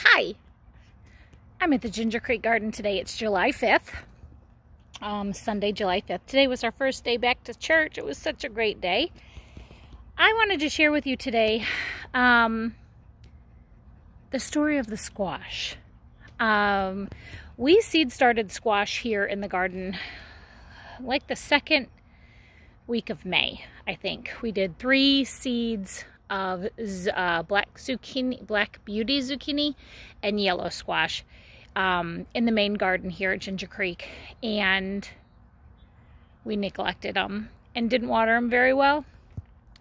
Hi, I'm at the Ginger Creek Garden today. It's July 5th, Sunday, July 5th. Today was our first day back to church. It was such a great day. I wanted to share with you today the story of the squash. We seed started squash here in the garden like the second week of May, I think. We did 3 seeds of black beauty zucchini and yellow squash in the main garden here at Ginger Creek, and we neglected them and didn't water them very well,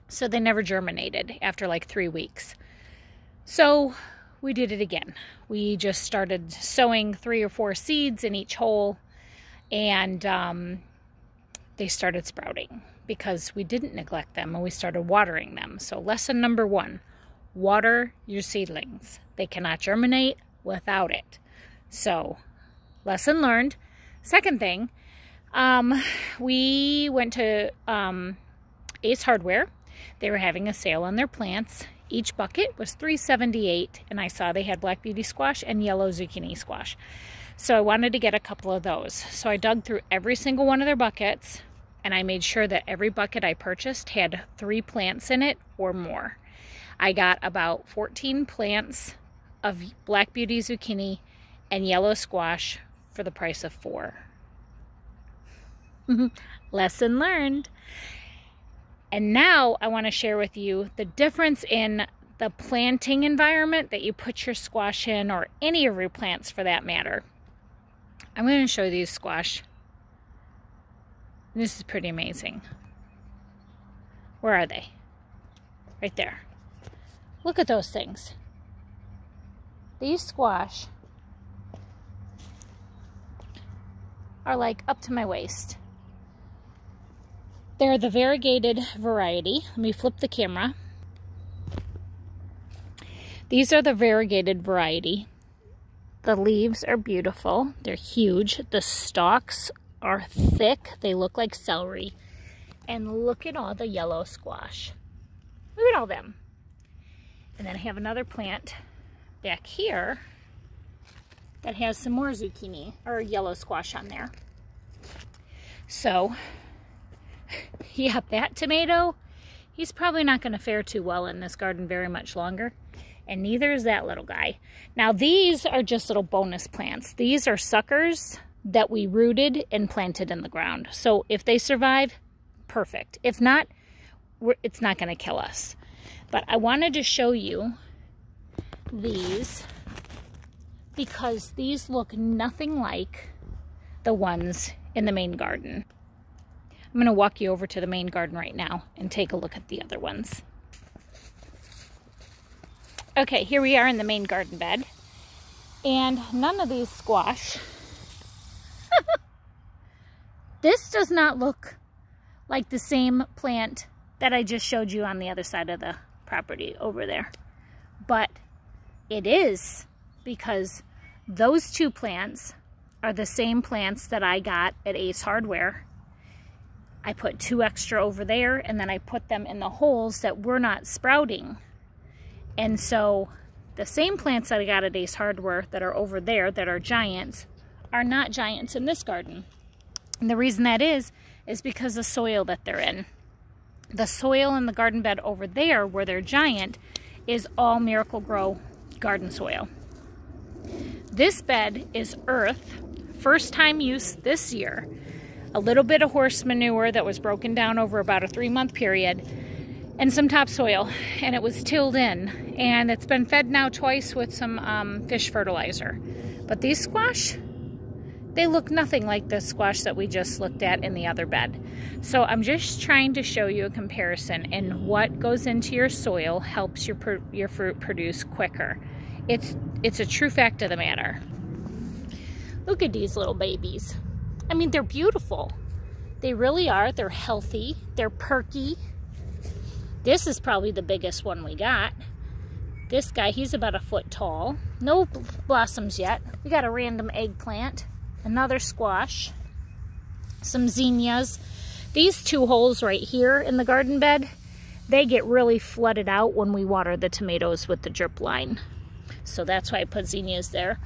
so they never germinated after like 3 weeks. So we did it again. We just started sowing 3 or 4 seeds in each hole, and they started sprouting because we didn't neglect them and we started watering them. So lesson number 1, water your seedlings. They cannot germinate without it. So lesson learned. Second thing, we went to Ace Hardware. They were having a sale on their plants. Each bucket was $3.78, and I saw they had black beauty squash and yellow zucchini squash. So I wanted to get a couple of those. So I dug through every single one of their buckets, and I made sure that every bucket I purchased had 3 plants in it or more. I got about 14 plants of black beauty zucchini and yellow squash for the price of 4. Lesson learned. And now I want to share with you the difference in the planting environment that you put your squash in, or any of your plants for that matter. I'm going to show you these squash. This is pretty amazing. Where are they? Right there. Look at those things. These squash are like up to my waist. They're the variegated variety. Let me flip the camera. These are the variegated variety. The leaves are beautiful. They're huge. The stalks are thick. They look like celery. And look at all the yellow squash. Look at all them. And then I have another plant back here that has some more zucchini or yellow squash on there. So, yeah, that tomato, he's probably not going to fare too well in this garden very much longer. And neither is that little guy. Now, these are just little bonus plants. These are suckers that we rooted and planted in the ground. So if they survive, perfect. If not, it's not going to kill us. But I wanted to show you these because these look nothing like the ones in the main garden. I'm going to walk you over to the main garden right now and take a look at the other ones. Okay, here we are in the main garden bed. And none of these squash. This does not look like the same plant that I just showed you on the other side of the property over there. But it is, because those 2 plants are the same plants that I got at Ace Hardware. I put 2 extra over there, and then I put them in the holes that were not sprouting. And so the same plants that I got at Ace Hardware that are over there that are giants are not giants in this garden. And the reason that is because the soil that they're in. The soil in the garden bed over there where they're giant is all Miracle-Gro garden soil. This bed is earth, first time use this year. A little bit of horse manure that was broken down over about a 3-month period, and some topsoil, and it was tilled in, and it's been fed now twice with some fish fertilizer. But these squash, they look nothing like the squash that we just looked at in the other bed. So I'm just trying to show you a comparison, and what goes into your soil helps your fruit produce quicker. It's a true fact of the matter. Look at these little babies. I mean, they're beautiful. They really are. They're healthy. They're perky. This is probably the biggest one we got. This guy, he's about 1 foot tall. No blossoms yet. We got a random eggplant, another squash, some zinnias. These 2 holes right here in the garden bed, they get really flooded out when we water the tomatoes with the drip line. So that's why I put zinnias there.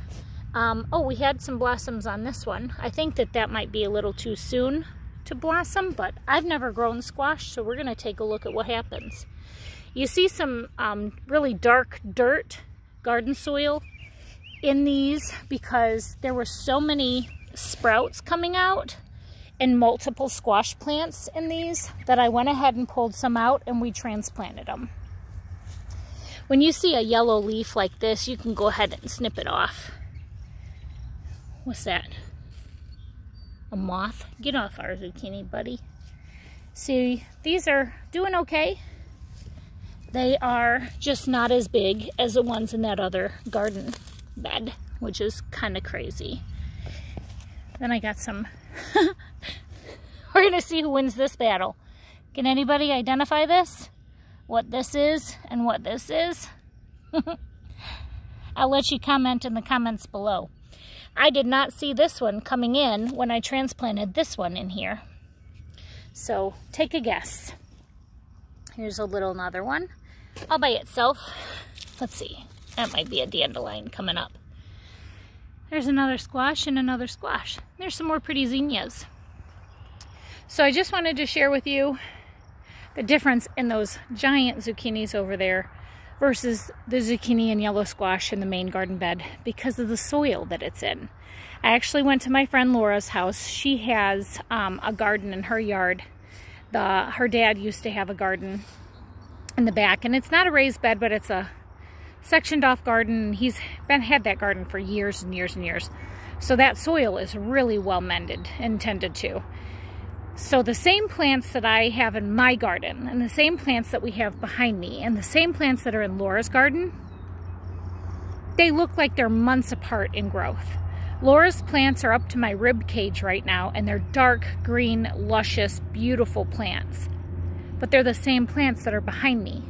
Oh, we had some blossoms on this one. I think that might be a little too soon to blossom, but I've never grown squash, so we're gonna take a look at what happens. You see some really dark dirt, garden soil in these because there were so many sprouts coming out and multiple squash plants in these that I went ahead and pulled some out and we transplanted them. When you see a yellow leaf like this, you can go ahead and snip it off. What's that? A moth? Get off our zucchini, buddy. See, these are doing okay. They are just not as big as the ones in that other garden bed, which is kind of crazy. Then I got some... We're gonna see who wins this battle. Can anybody identify this? What this is and what this is? I'll let you comment in the comments below. I did not see this one coming in when I transplanted this one in here. So take a guess. Here's a little another one all by itself. Let's see, that might be a dandelion coming up. There's another squash and another squash. There's some more pretty zinnias. So I just wanted to share with you the difference in those giant zucchinis over there versus the zucchini and yellow squash in the main garden bed because of the soil that it's in. I actually went to my friend Laura's house. She has a garden in her yard. Her dad used to have a garden in the back, and it's not a raised bed, but it's a sectioned off garden. He's had that garden for years and years and years. So that soil is really well mended and tended to. So the same plants that I have in my garden and the same plants that we have behind me and the same plants that are in Laura's garden, they look like they're months apart in growth. Laura's plants are up to my rib cage right now, and they're dark green, luscious, beautiful plants. But they're the same plants that are behind me.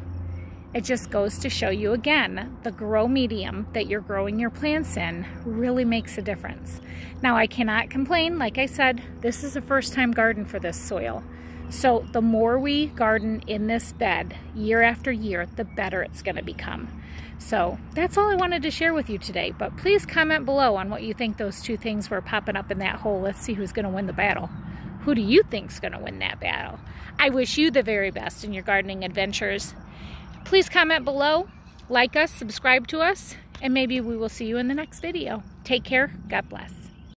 It just goes to show you again, the grow medium that you're growing your plants in really makes a difference. Now I cannot complain, like I said, this is a first time garden for this soil. So the more we garden in this bed year after year, the better it's gonna become. So that's all I wanted to share with you today, but please comment below on what you think those two things were popping up in that hole. Let's see who's gonna win the battle. Who do you think's gonna win that battle? I wish you the very best in your gardening adventures. Please comment below, like us, subscribe to us, and maybe we will see you in the next video. Take care. God bless.